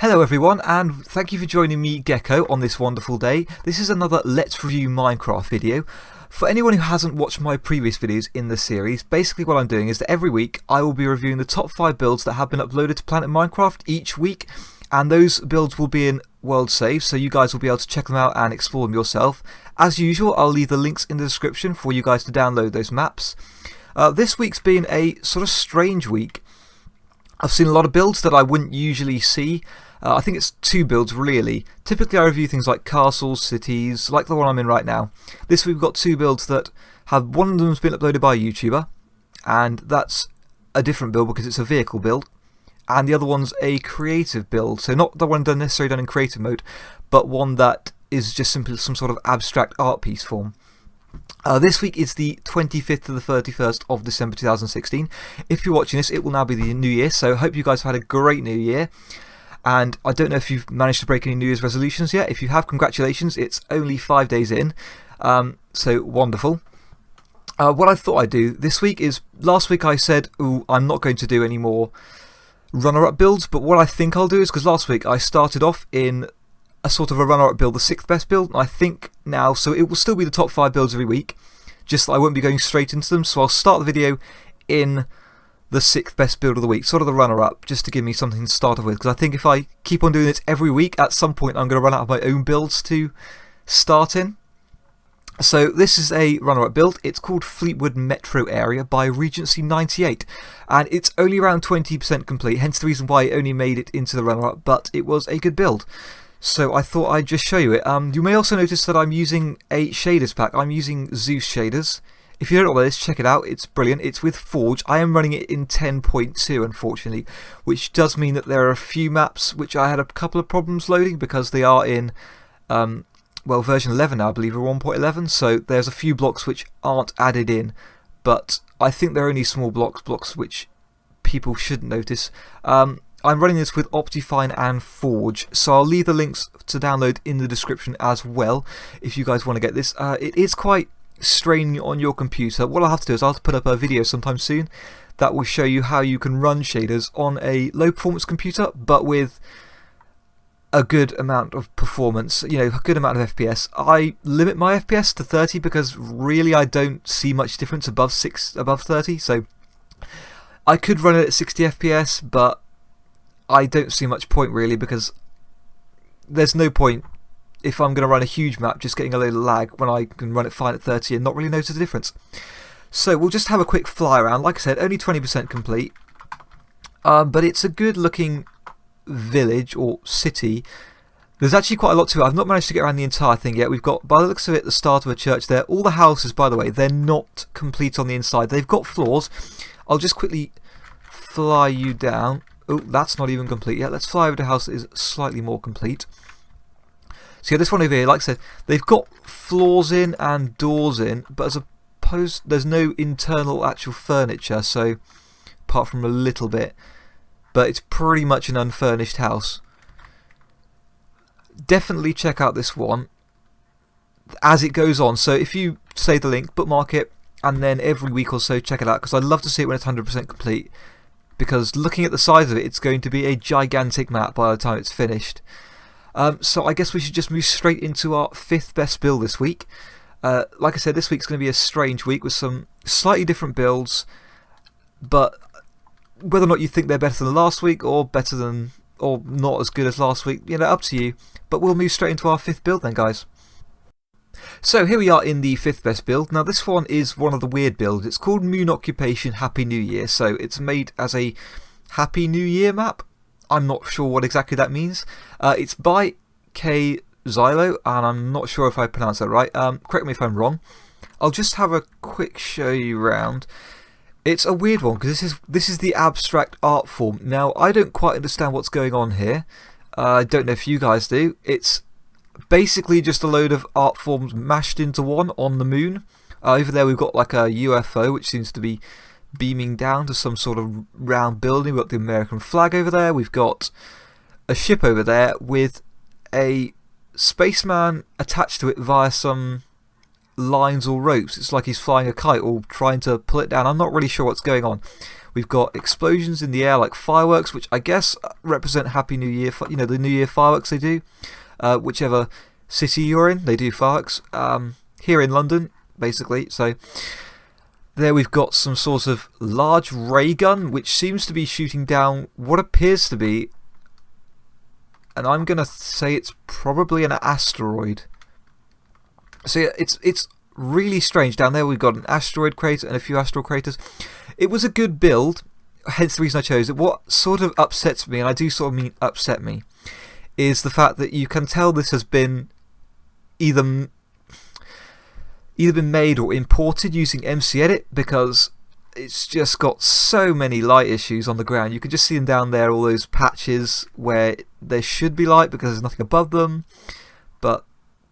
Hello everyone, and thank you for joining me, Gecko, on this wonderful day. This is another Let's Review Minecraft video. For anyone who hasn't watched my previous videos in the series, basically what I'm doing is that every week I will be reviewing the top 5 builds that have been uploaded to Planet Minecraft each week, and those builds will be in world saves, so you guys will be able to check them out and explore them yourself. As usual, I'll leave the links in the description for you guys to download those maps. This week's been a sort of strange week. I've seen a lot of builds that I wouldn't usually see. I think it's 2 builds really. Typically I review things like castles, cities, like the one I'm in right now. This week we've got 2 builds that have, one of them's been uploaded by a YouTuber, and that's a different build because it's a vehicle build. And the other one's a creative build, so not the one necessarily done in creative mode, but one that is just simply some sort of abstract art piece form. This week is the 25th to the 31st of December 2016. If you're watching this, it will now be the new year, so I hope you guys have had a great new year. And I don't know if you've managed to break any New Year's resolutions yet. If you have, congratulations, it's only 5 days in, so wonderful. What I thought I'd do this week is, last week I said, ooh, I'm not going to do any more runner-up builds, but what I think I'll do is, because last week I started off in a sort of a runner-up build, the 6th best build, and I think now, so it will still be the top 5 builds every week, just that I won't be going straight into them, so I'll start the video in the 6th best build of the week, sort of the runner-up, just to give me something to start off with, because I think if I keep on doing this every week, at some point I'm going to run out of my own builds to start in. So this is a runner-up build. It's called Fleetwood Metro Area by Regency 98, and it's only around 20% complete, hence the reason why it only made it into the runner-up, but it was a good build. So I thought I'd just show you it. You may also notice that I'm using a shaders pack. I'm using Zeus shaders. If you don't know what that is, check it out. It's brilliant. It's with Forge. I am running it in 10.2, unfortunately, which does mean that there are a few maps which I had a couple of problems loading because they are in, well, version 11 now, I believe, or 1.11. So there's a few blocks which aren't added in, but I think they're only small blocks which people shouldn't notice. I'm running this with Optifine and Forge, so I'll leave the links to download in the description as well if you guys want to get this. It is quite straining on your computer. What I'll have to do is I'll have to put up a video sometime soon that will show you how you can run shaders on a low performance computer, but with a good amount of performance, you know, a good amount of FPS. I limit my FPS to 30 because really I don't see much difference above 30, so I could run it at 60 FPS, but I don't see much point really, because there's no point if I'm going to run a huge map just getting a little lag when I can run it fine at 30 and not really notice the difference. So we'll just have a quick fly around. Like I said, only 20% complete, but it's a good looking village or city. There's actually quite a lot to it. I've not managed to get around the entire thing yet. We've got, by the looks of it, the start of a church there. All the houses, by the way, they're not complete on the inside. They've got floors. I'll just quickly fly you down. Oh, that's not even complete yet. Let's fly over to a house that is slightly more complete. So yeah, this one over here, like I said, they've got floors in and doors in, but as opposed, there's no internal actual furniture, so apart from a little bit, but it's pretty much an unfurnished house. Definitely check out this one as it goes on. So if you save the link, bookmark it, and then every week or so check it out, because I'd love to see it when it's 100% complete. Because looking at the size of it, it's going to be a gigantic map by the time it's finished. So I guess we should just move straight into our 5th best build this week. Like I said, this week's going to be a strange week with some slightly different builds, but whether or not you think they're better than last week or better than, or not as good as last week, you know, up to you. But we'll move straight into our 5th build then, guys. So here we are in the 5th best build. Now this one is one of the weird builds. It's called Moon Occupation Happy New Year. So it's made as a Happy New Year map. I'm not sure what exactly that means. It's by Kayszlo, and I'm not sure if I pronounced that right. Correct me if I'm wrong. I'll just have a quick show you around. It's a weird one because this is the abstract art form. Now I don't quite understand what's going on here. I don't know if you guys do. It's basically just a load of art forms mashed into one on the moon. Over there we've got like a UFO which seems to be beaming down to some sort of round building. We've got the American flag over there. We've got a ship over there with a spaceman attached to it via some lines or ropes. It's like he's flying a kite or trying to pull it down. I'm not really sure what's going on. We've got explosions in the air like fireworks, which I guess represent Happy New Year. You know, the New Year fireworks they do. Whichever city you're in, they do fireworks. Here in London, basically. So there we've got some sort of large ray gun, which seems to be shooting down what appears to be, and I'm going to say it's probably an asteroid. So yeah, it's really strange. Down there we've got an asteroid crater and a few asteroid craters. It was a good build, hence the reason I chose it. What sort of upsets me, and I do sort of mean upset me, is the fact that you can tell this has been either been made or imported using MC Edit, because it's just got so many light issues on the ground. You can just see them down there, all those patches where there should be light because there's nothing above them, but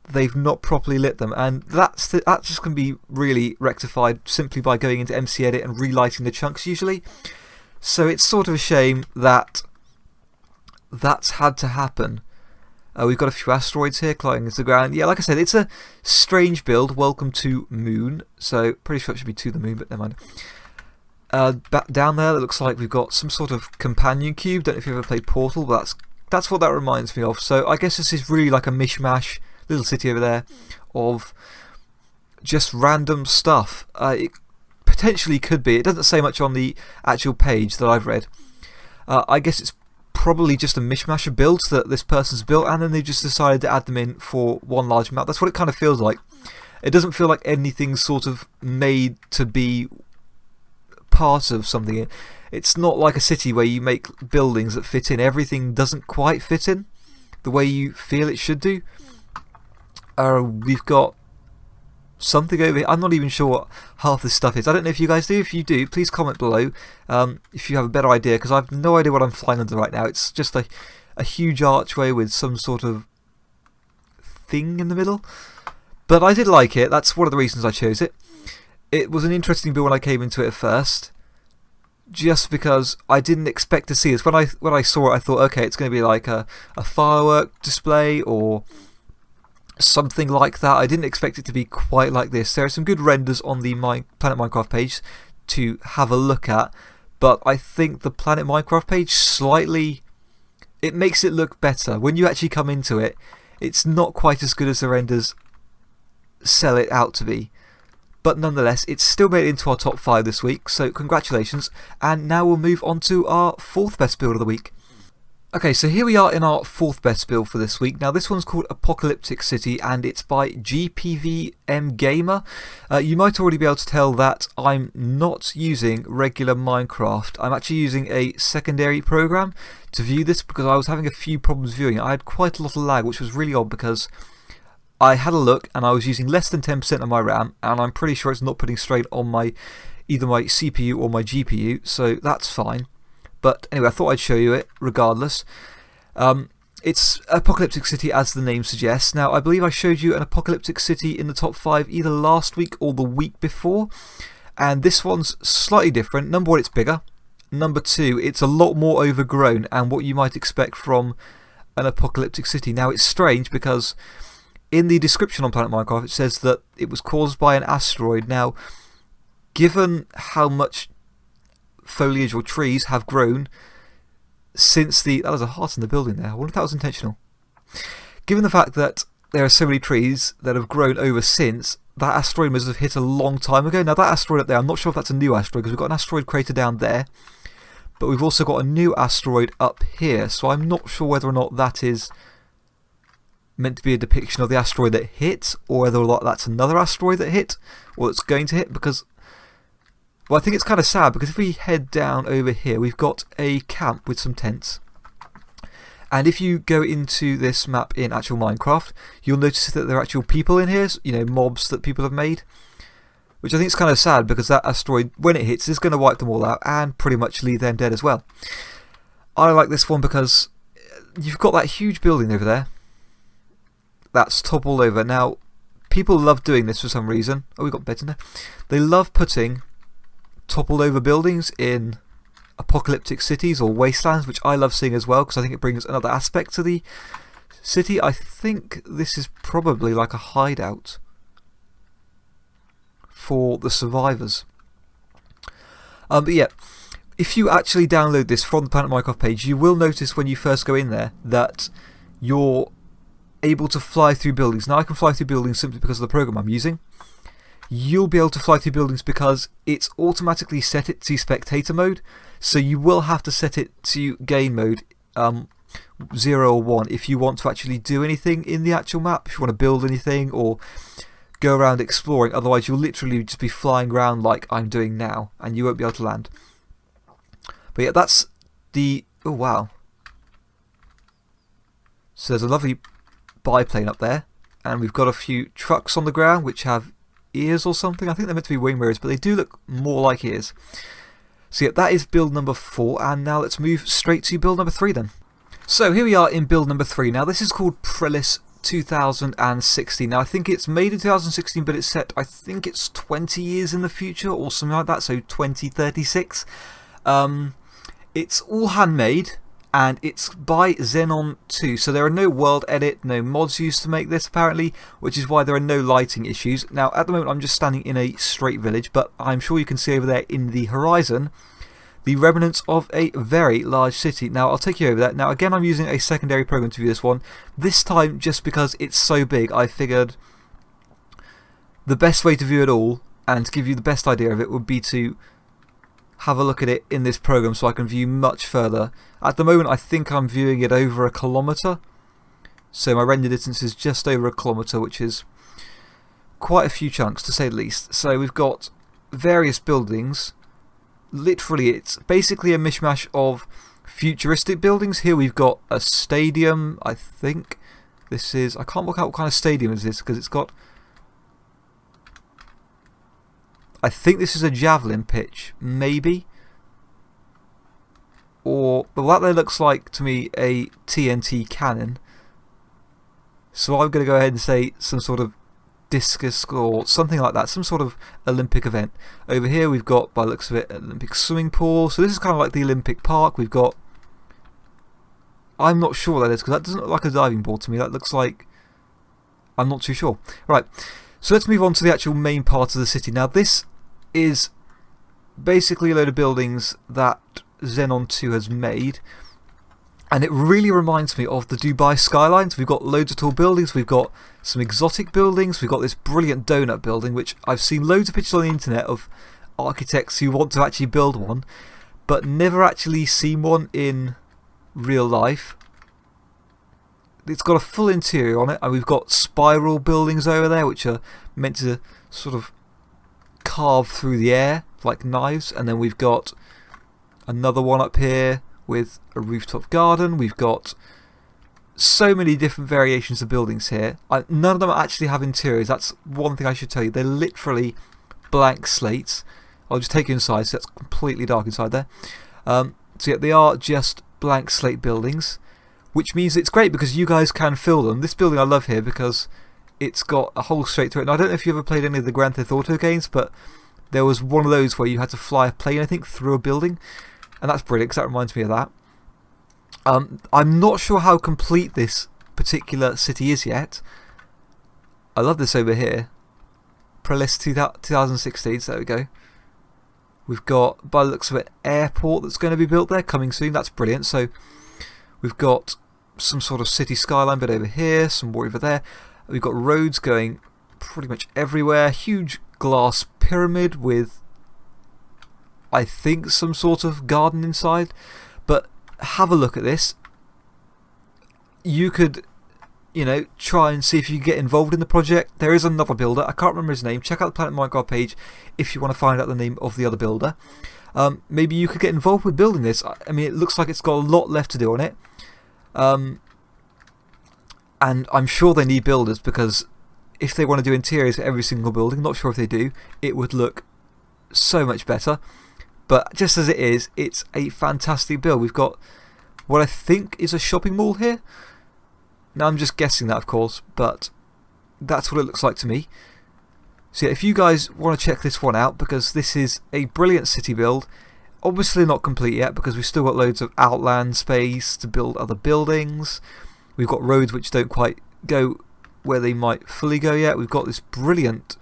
they've not properly lit them, and that just can be really rectified simply by going into MC Edit and relighting the chunks usually. So it's sort of a shame that that's had to happen. We've got a few asteroids here colliding into the ground. Yeah, like I said, it's a strange build. Welcome to Moon. So pretty sure it should be to the moon, but never mind. Back down there, it looks like we've got some sort of companion cube. Don't know if you've ever played Portal, but that's what that reminds me of. So I guess this is really like a mishmash little city over there of just random stuff. It potentially could be. It doesn't say much on the actual page that I've read. I guess it's probably just a mishmash of builds that this person's built, and then they just decided to add them in for one large map. That's what it kind of feels like. It doesn't feel like anything's sort of made to be part of something. It's not like a city where you make buildings that fit in. Everything doesn't quite fit in the way you feel it should do. We've got something over here. I'm not even sure what half this stuff is. I don't know if you guys do. If you do, please comment below if you have a better idea, because I have no idea what I'm flying under right now. It's just a huge archway with some sort of thing in the middle. But I did like it. That's one of the reasons I chose it. It was an interesting build when I came into it at first, just because I didn't expect to see this. When I saw it, I thought, okay, it's going to be like a firework display or something like that. I didn't expect it to be quite like this. There are some good renders on the Planet Minecraft page to have a look at, but I think the Planet Minecraft page it makes it look better. When you actually come into it, it's not quite as good as the renders sell it out to be. But nonetheless, it's still made it into our top 5 this week, so congratulations. And now we'll move on to our 4th best build of the week. Okay, so here we are in our 4th best build for this week. Now this one's called Apocalyptic City, and it's by gpvmgamer. You might already be able to tell that I'm not using regular Minecraft. I'm actually using a secondary program to view this, because I was having a few problems viewing it. I had quite a lot of lag, which was really odd, because I had a look and I was using less than 10% of my RAM, and I'm pretty sure it's not putting strain on either my CPU or my GPU, so that's fine. But anyway, I thought I'd show you it regardless. It's Apocalyptic City, as the name suggests. Now, I believe I showed you an Apocalyptic City in the top 5 either last week or the week before, and this one's slightly different. Number 1, it's bigger. Number 2, it's a lot more overgrown and what you might expect from an Apocalyptic City. Now, it's strange because in the description on Planet Minecraft, it says that it was caused by an asteroid. Now, given how much foliage or trees have grown since that was a heart in the building there. I wonder if that was intentional. Given the fact that there are so many trees that have grown over since, that asteroid must have hit a long time ago. Now, that asteroid up there, I'm not sure if that's a new asteroid, because we've got an asteroid crater down there, but we've also got a new asteroid up here, so I'm not sure whether or not that is meant to be a depiction of the asteroid that hit, or whether or not that's another asteroid that hit, or that's going to hit, because, well, I think it's kind of sad, because if we head down over here, we've got a camp with some tents. And if you go into this map in actual Minecraft, you'll notice that there are actual people in here, you know, mobs that people have made. Which I think is kind of sad, because that asteroid, when it hits, is going to wipe them all out and pretty much leave them dead as well. I like this one because you've got that huge building over there that's toppled over. Now, people love doing this for some reason. Oh, we've got beds in there. They love putting toppled over buildings in apocalyptic cities or wastelands, which I love seeing as well, because I think it brings another aspect to the city. I think this is probably like a hideout. for the survivors. But yeah, if you actually download this from the Planet Minecraft page, you will notice when you first go in there that you're able to fly through buildings. Now I can fly through buildings simply because of the program I'm using. You'll be able to fly through buildings because it's automatically set it to spectator mode, so you will have to set it to game mode 0 or 1 if you want to actually do anything in the actual map, if you want to build anything or go around exploring. Otherwise you'll literally just be flying around like I'm doing now and you won't be able to land. But yeah, that's the... oh wow. So there's a lovely biplane up there, and we've got a few trucks on the ground which have ears or something. I think they're meant to be wing mirrors, but they do look more like ears. So yeah, that is build number 4, and now let's move straight to build number 3 then. So here we are in build number 3. Now this is called Prelis 2016. Now I think it's made in 2016, but it's set, I think it's 20 years in the future or something like that, so 2036. It's all handmade, and it's by Xenon 2, so there are no world edit, no mods used to make this apparently, which is why there are no lighting issues. Now at the moment I'm just standing in a straight village, but I'm sure you can see over there in the horizon the remnants of a very large city. Now I'll take you over there. Now again, I'm using a secondary program to view this one. This time, just because it's so big, I figured the best way to view it all and to give you the best idea of it would be to have a look at it in this program so I can view much further. At the moment I think I'm viewing it over 1 kilometre, so my render distance is just over 1 kilometre, which is quite a few chunks to say the least. So we've got various buildings. Literally it's basically a mishmash of futuristic buildings. Here we've got a stadium, I think this is... I can't work out what kind of stadium is this because it's got... I think this is a javelin pitch, maybe. Or, well, that there looks like to me a TNT cannon. So I'm going to go ahead and say some sort of discus or something like that, some sort of Olympic event. Over here we've got, by the looks of it, an Olympic swimming pool. So this is kind of like the Olympic Park. We've got... I'm not sure what that is because that doesn't look like a diving board to me. That looks like... I'm not too sure. Right, so let's move on to the actual main part of the city. Now this is basically a load of buildings that Xenon 2 has made, and it really reminds me of the Dubai skylines. We've got loads of tall buildings, we've got some exotic buildings, we've got this brilliant donut building which I've seen loads of pictures on the internet of architects who want to actually build one but never actually seen one in real life. It's got a full interior on it, and we've got spiral buildings over there which are meant to sort of carve through the air like knives, and then we've got another one up here with a rooftop garden. We've got so many different variations of buildings here. None of them actually have interiors. That's one thing I should tell you. They're literally blank slates. I'll just take you inside, so that's completely dark inside there. So yeah, they are just blank slate buildings, which means it's great because you guys can fill them. This building I love here because it's got a hole straight through it. And I don't know if you ever played any of the Grand Theft Auto games, but there was one of those where you had to fly a plane, I think, through a building. And that's brilliant because that reminds me of that. I'm not sure how complete this particular city is yet. I love this over here. Prelis 2016, so there we go. We've got, by the looks of it, an airport that's going to be built there, coming soon. That's brilliant. So we've got some sort of city skyline bit over here, some more over there. We've got roads going pretty much everywhere. Huge glass pyramid with, I think, some sort of garden inside. But have a look at this. You could, you know, try and see if you can get involved in the project. There is another builder. I can't remember his name. Check out the Planet Minecraft page if you want to find out the name of the other builder. Maybe you could get involved with building this. I mean, it looks like it's got a lot left to do on it. And I'm sure they need builders because if they want to do interiors for every single building, not sure if they do, it would look so much better. But just as it is, it's a fantastic build. We've got what I think is a shopping mall here. Now I'm just guessing that, of course, but that's what it looks like to me. So yeah, if you guys want to check this one out, because this is a brilliant city build. Obviously not complete yet because we've still got loads of outland space to build other buildings. We've got roads which don't quite go where they might fully go yet. We've got this brilliant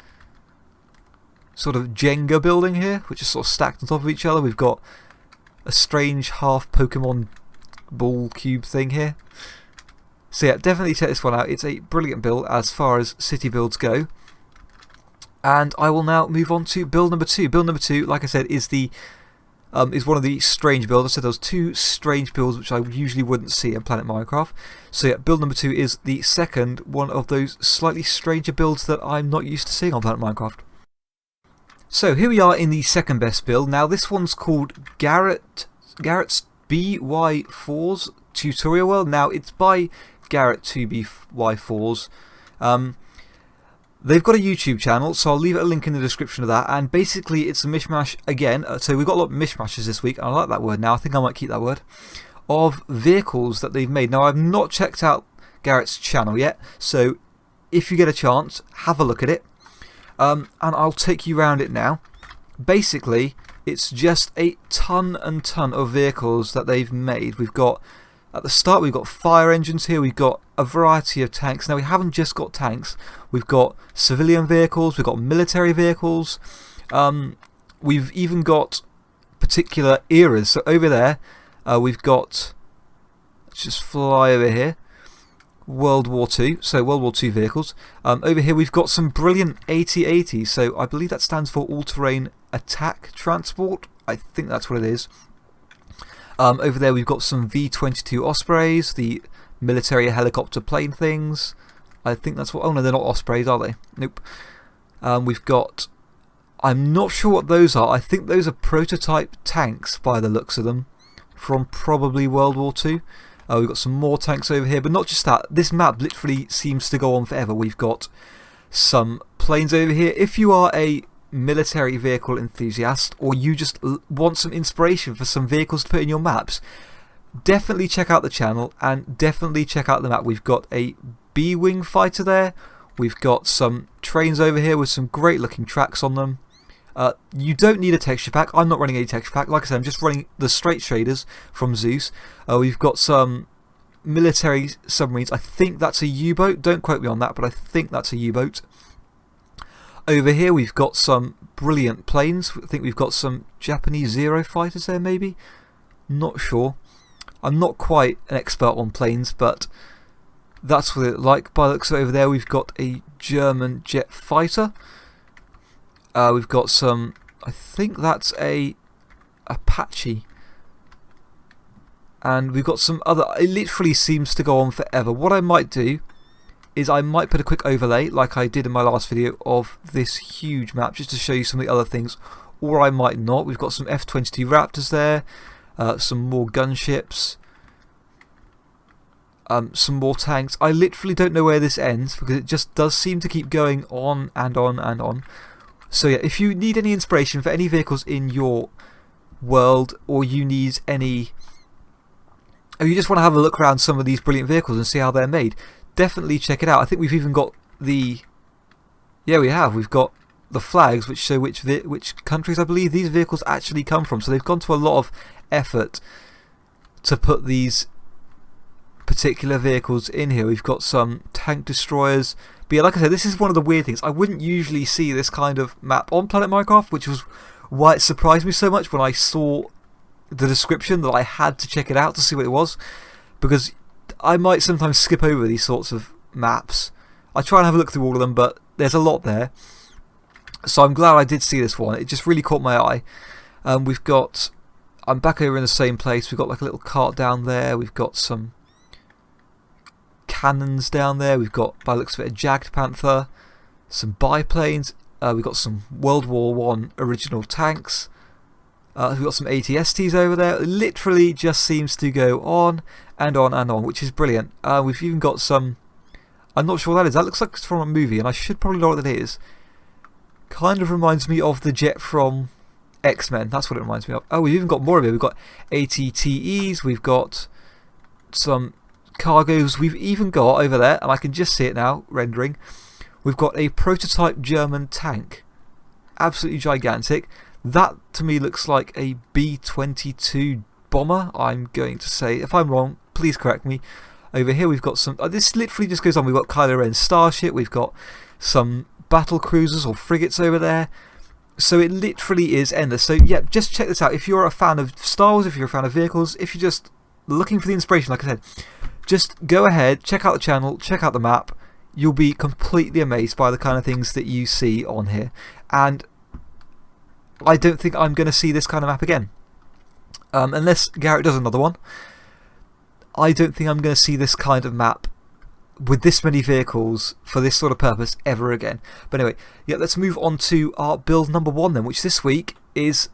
sort of Jenga building here, which is sort of stacked on top of each other. We've got a strange half Pokemon ball cube thing here. So yeah, definitely check this one out. It's a brilliant build as far as city builds go. And I will now move on to build number 2. Build number 2, like I said, is one of the strange builds. I said there was 2 strange builds which I usually wouldn't see in Planet Minecraft. So yeah, build number 2 is the second one of those slightly stranger builds that I'm not used to seeing on Planet Minecraft. So here we are in the second best build. Now this one's called Garretts BY4's Tutorial World. Now it's by Garrett2by4s. They've got a YouTube channel, so I'll leave a link in the description of that. And basically, it's a mishmash again. So we've got a lot of mishmashes this week. And I like that word now. I think I might keep that word. Of vehicles that they've made. Now, I've not checked out Garrett's channel yet. So if you get a chance, have a look at it. And I'll take you around it now. Basically, it's just a ton and ton of vehicles that they've made. We've got, at the start, we've got fire engines here. We've got a variety of tanks. Now, we haven't just got tanks. We've got civilian vehicles. We've got military vehicles. We've even got particular eras. So over there, we've got, let's just fly over here, World War II. So World War II vehicles. Over here, we've got some brilliant AT-ATs. So I believe that stands for All-Terrain Attack Transport. I think that's what it is. Over there, we've got some V-22 Ospreys, the military helicopter plane things. I think that's what. Oh no, they're not Ospreys, are they? Nope. We've got, I'm not sure what those are. I think those are prototype tanks by the looks of them from probably World War II. We've got some more tanks over here, but not just that. This map literally seems to go on forever. We've got some planes over here. If you are a military vehicle enthusiast, or you just want some inspiration for some vehicles to put in your maps, definitely check out the channel and definitely check out the map. We've got a B-Wing fighter there. We've got some trains over here with some great looking tracks on them. You don't need a texture pack. I'm not running any texture pack. Like I said, I'm just running the straight shaders from Zeus. We've got some military submarines. I think that's a U-boat. Don't quote me on that, but I think that's a U-boat. Over here, we've got some brilliant planes. I think we've got some Japanese Zero fighters there, maybe. Not sure. I'm not quite an expert on planes, but that's what it like. By the looks of it over there, we've got a German jet fighter. We've got some, I think that's a Apache. And we've got some other, it literally seems to go on forever. What I might do is I might put a quick overlay, like I did in my last video, of this huge map, just to show you some of the other things, or I might not. We've got some F-22 Raptors there, some more gunships, some more tanks. I literally don't know where this ends, because it just does seem to keep going on and on and on. So yeah, if you need any inspiration for any vehicles in your world, or you need any, or you just want to have a look around some of these brilliant vehicles and see how they're made, definitely check it out. I think we've even got the, yeah, we have. We've got the flags which show which countries I believe these vehicles actually come from. So they've gone to a lot of effort to put these particular vehicles in here. We've got some tank destroyers. But yeah, like I said, this is one of the weird things. I wouldn't usually see this kind of map on Planet Minecraft, which was why it surprised me so much when I saw the description that I had to check it out to see what it was. Because I might sometimes skip over these sorts of maps. I try and have a look through all of them, but there's a lot there. So I'm glad I did see this one. It just really caught my eye. We've got, I'm back over in the same place. We've got like a little cart down there. We've got some cannons down there. We've got, by the looks of it, a Jagged Panther, some biplanes. We've got some World War I original tanks. We've got some ATSTs over there. It literally just seems to go on and on and on, which is brilliant. We've even got some, I'm not sure what that is. That looks like it's from a movie, and I should probably know what that is. Kind of reminds me of the jet from X-Men. That's what it reminds me of. Oh, we've even got more of it. We've got ATTEs. We've got some cargoes. We've even got over there, and I can just see it now, rendering. We've got a prototype German tank. Absolutely gigantic. That to me looks like a B-22 bomber, I'm going to say. If I'm wrong, please correct me. Over here we've got some, this literally just goes on. We've got Kylo Ren's starship, we've got some battle cruisers or frigates over there. So it literally is endless. So yeah, just check this out. If you're a fan of Star Wars, if you're a fan of vehicles, if you're just looking for the inspiration, like I said, just go ahead, check out the channel, check out the map. You'll be completely amazed by the kind of things that you see on here. And I don't think I'm going to see this kind of map again. Unless Garrett does another one. I don't think I'm going to see this kind of map with this many vehicles for this sort of purpose ever again. But anyway, yeah, let's move on to our build number 1 then, which this week is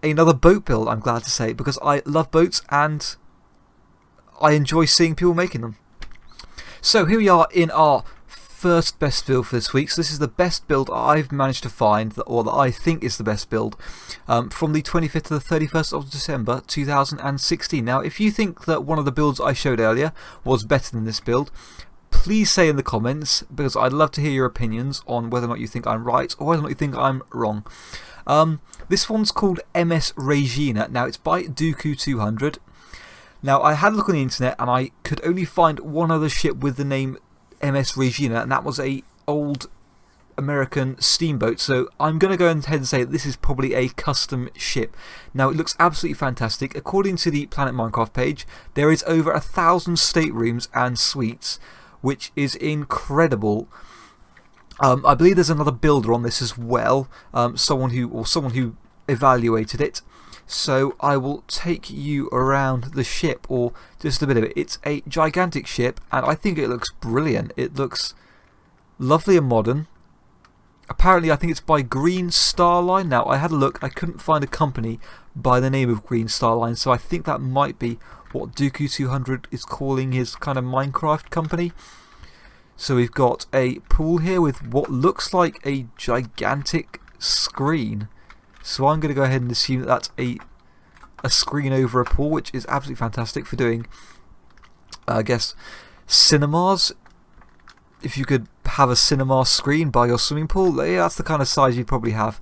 another boat build, I'm glad to say, because I love boats and I enjoy seeing people making them. So here we are in our first best build for this week. So this is the best build I've managed to find, or that I think is the best build, from the 25th to the 31st of December 2016. Now, if you think that one of the builds I showed earlier was better than this build, please say in the comments, because I'd love to hear your opinions on whether or not you think I'm right or whether or not you think I'm wrong. This one's called MS Regina. Now, it's by Dooku200. Now, I had a look on the internet and I could only find one other ship with the name MS Regina, and that was an old American steamboat. So I'm going to go ahead and say that this is probably a custom ship. Now, it looks absolutely fantastic. According to the Planet Minecraft page, there is over 1,000 staterooms and suites, which is incredible. I believe there's another builder on this as well, someone who evaluated it. So I will take you around the ship, or just a bit of it. It's a gigantic ship, and I think it looks brilliant. It looks lovely and modern. Apparently, I think it's by Green Star Line. Now, I had a look. I couldn't find a company by the name of Green Star Line, so I think that might be what Dooku200 is calling his kind of Minecraft company. So we've got a pool here with what looks like a gigantic screen. So I'm going to go ahead and assume that that's a screen over a pool, which is absolutely fantastic for doing, I guess, cinemas. If you could have a cinema screen by your swimming pool, yeah, that's the kind of size you'd probably have.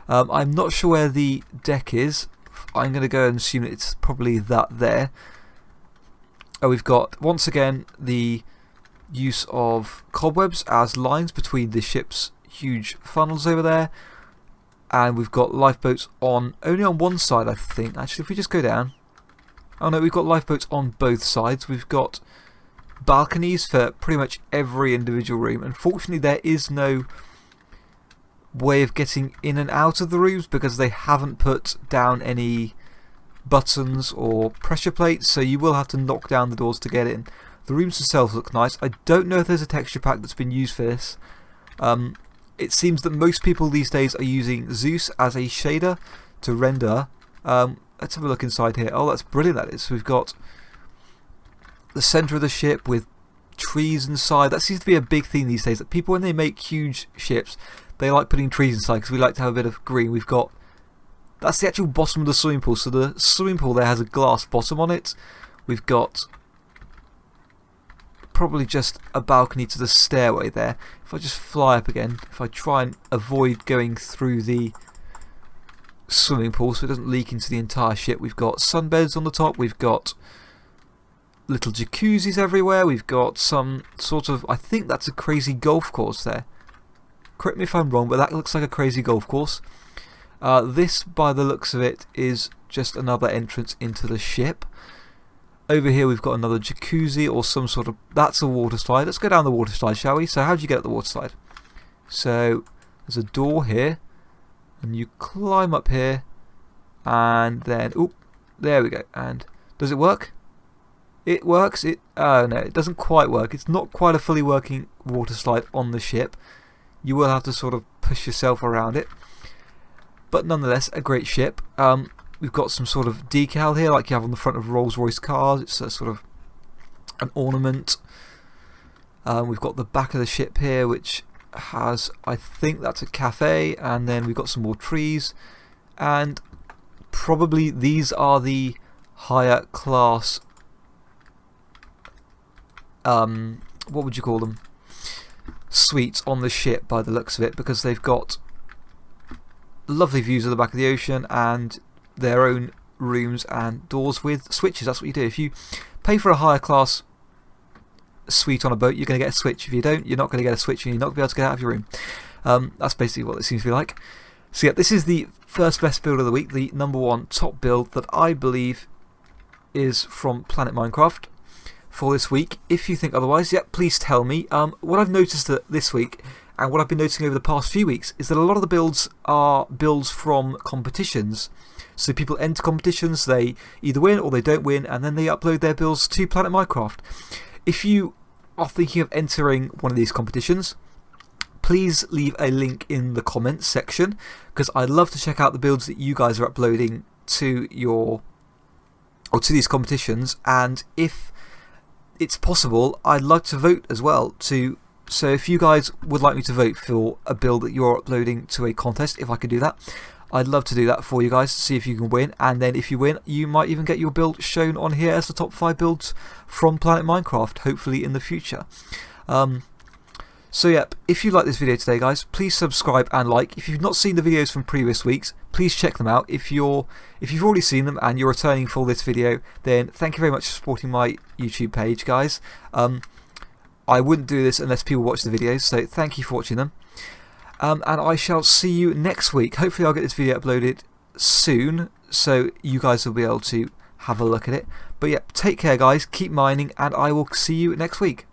I'm not sure where the deck is. I'm going to go and assume that it's probably that there. We've got, once again, the use of cobwebs as lines between the ship's huge funnels over there. And we've got lifeboats only on one side, I think. Actually, if we just go down. Oh no, we've got lifeboats on both sides. We've got balconies for pretty much every individual room. Unfortunately, there is no way of getting in and out of the rooms because they haven't put down any buttons or pressure plates, so you will have to knock down the doors to get in. The rooms themselves look nice. I don't know if there's a texture pack that's been used for this. It seems that most people these days are using Zeus as a shader to render. Let's have a look inside here. Oh, that's brilliant, that is. So we've got the centre of the ship with trees inside. That seems to be a big thing these days, that people, when they make huge ships, they like putting trees inside because we like to have a bit of green. We've got, that's the actual bottom of the swimming pool. So the swimming pool there has a glass bottom on it. We've got probably just a balcony to the stairway there. If I just fly up again, if I try and avoid going through the swimming pool so it doesn't leak into the entire ship, we've got sunbeds on the top, we've got little jacuzzis everywhere, we've got some sort of, I think that's a crazy golf course there. Correct me if I'm wrong, but that looks like a crazy golf course. This, by the looks of it, is just another entrance into the ship. Over here we've got another jacuzzi or some sort of, that's a water slide. Let's go down the water slide, shall we? So how do you get up the water slide? So there's a door here, and you climb up here, and then, oop, there we go. And does it work? It works. Oh no, it doesn't quite work. It's not quite a fully working water slide on the ship. You will have to sort of push yourself around it. But nonetheless, a great ship. We've got some sort of decal here like you have on the front of Rolls-Royce cars. It's a sort of an ornament. We've got the back of the ship here, which has, I think that's a cafe, and then we've got some more trees, and probably these are the higher class, what would you call them, suites on the ship by the looks of it, because they've got lovely views of the back of the ocean and their own rooms and doors with switches. That's what you do. If you pay for a higher class suite on a boat, you're going to get a switch. If you don't, you're not going to get a switch and you're not going to be able to get out of your room. That's basically what it seems to be like. So yeah, this is the first best build of the week, the #1 top build that I believe is from Planet Minecraft for this week. If you think otherwise, yeah, please tell me. What I've noticed this week, and what I've been noticing over the past few weeks, is that a lot of the builds are builds from competitions. So people enter competitions, they either win or they don't win, and then they upload their builds to Planet Minecraft. If you are thinking of entering one of these competitions, please leave a link in the comments section, because I'd love to check out the builds that you guys are uploading to these competitions. And if it's possible, I'd like to vote as well. So if you guys would like me to vote for a build that you're uploading to a contest, if I could do that, I'd love to do that for you guys to see if you can win. And then if you win, you might even get your build shown on here as the top 5 builds from Planet Minecraft, hopefully in the future. So yeah, if you like this video today, guys, please subscribe and like. If you've not seen the videos from previous weeks, please check them out. If you've already seen them and you're returning for this video, then thank you very much for supporting my YouTube page, guys. I wouldn't do this unless people watch the videos, so thank you for watching them. And I shall see you next week. Hopefully I'll get this video uploaded soon, so you guys will be able to have a look at it. But yeah, take care, guys, keep mining, and I will see you next week.